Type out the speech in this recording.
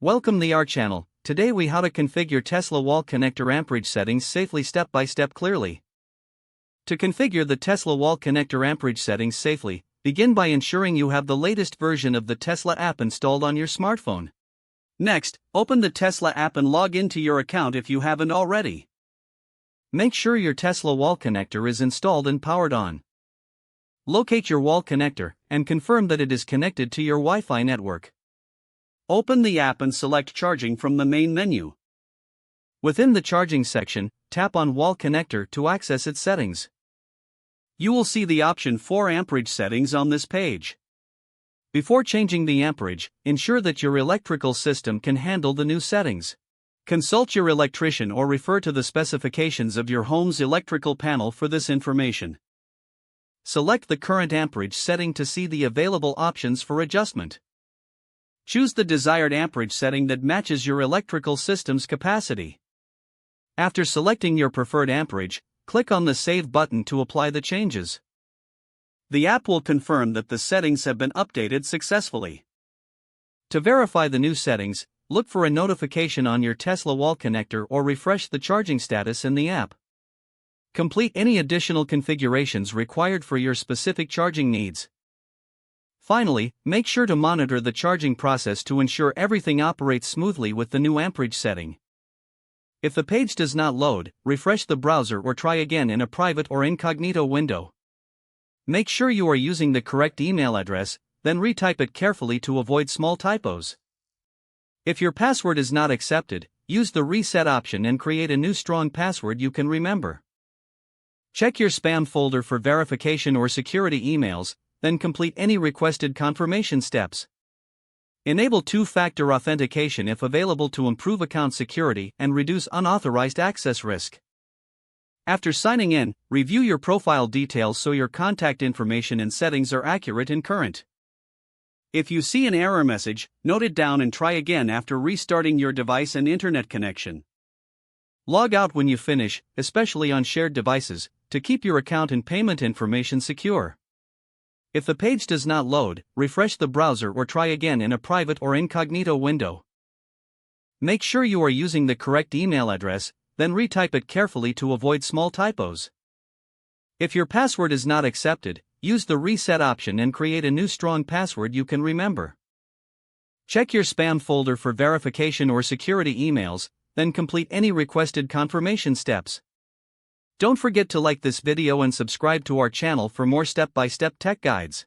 Welcome to our channel. Today we how to configure Tesla wall connector amperage settings safely step by step clearly. To configure the Tesla wall connector amperage settings safely, begin by ensuring you have the latest version of the Tesla app installed on your smartphone. Next, open the Tesla app and log into your account if you haven't already. Make sure your Tesla wall connector is installed and powered on. Locate your wall connector and confirm that it is connected to your Wi-Fi network. Open the app and select Charging from the main menu. Within the charging section, tap on Wall Connector to access its settings. You will see the option for amperage settings on this page. Before changing the amperage, ensure that your electrical system can handle the new settings. Consult your electrician or refer to the specifications of your home's electrical panel for this information. Select the current amperage setting to see the available options for adjustment. Choose the desired amperage setting that matches your electrical system's capacity. After selecting your preferred amperage, click on the Save button to apply the changes. The app will confirm that the settings have been updated successfully. To verify the new settings, look for a notification on your Tesla wall connector or refresh the charging status in the app. Complete any additional configurations required for your specific charging needs. Finally, make sure to monitor the charging process to ensure everything operates smoothly with the new amperage setting. If the page does not load, refresh the browser or try again in a private or incognito window. Make sure you are using the correct email address, then retype it carefully to avoid small typos. If your password is not accepted, use the reset option and create a new strong password you can remember. Check your spam folder for verification or security emails, then complete any requested confirmation steps. Enable two-factor authentication if available to improve account security and reduce unauthorized access risk. After signing in, review your profile details so your contact information and settings are accurate and current. If you see an error message, note it down and try again after restarting your device and internet connection. Log out when you finish, especially on shared devices, to keep your account and payment information secure. If the page does not load, refresh the browser or try again in a private or incognito window. Make sure you are using the correct email address, then retype it carefully to avoid small typos. If your password is not accepted, use the reset option and create a new strong password you can remember. Check your spam folder for verification or security emails, then complete any requested confirmation steps. Don't forget to like this video and subscribe to our channel for more step-by-step tech guides.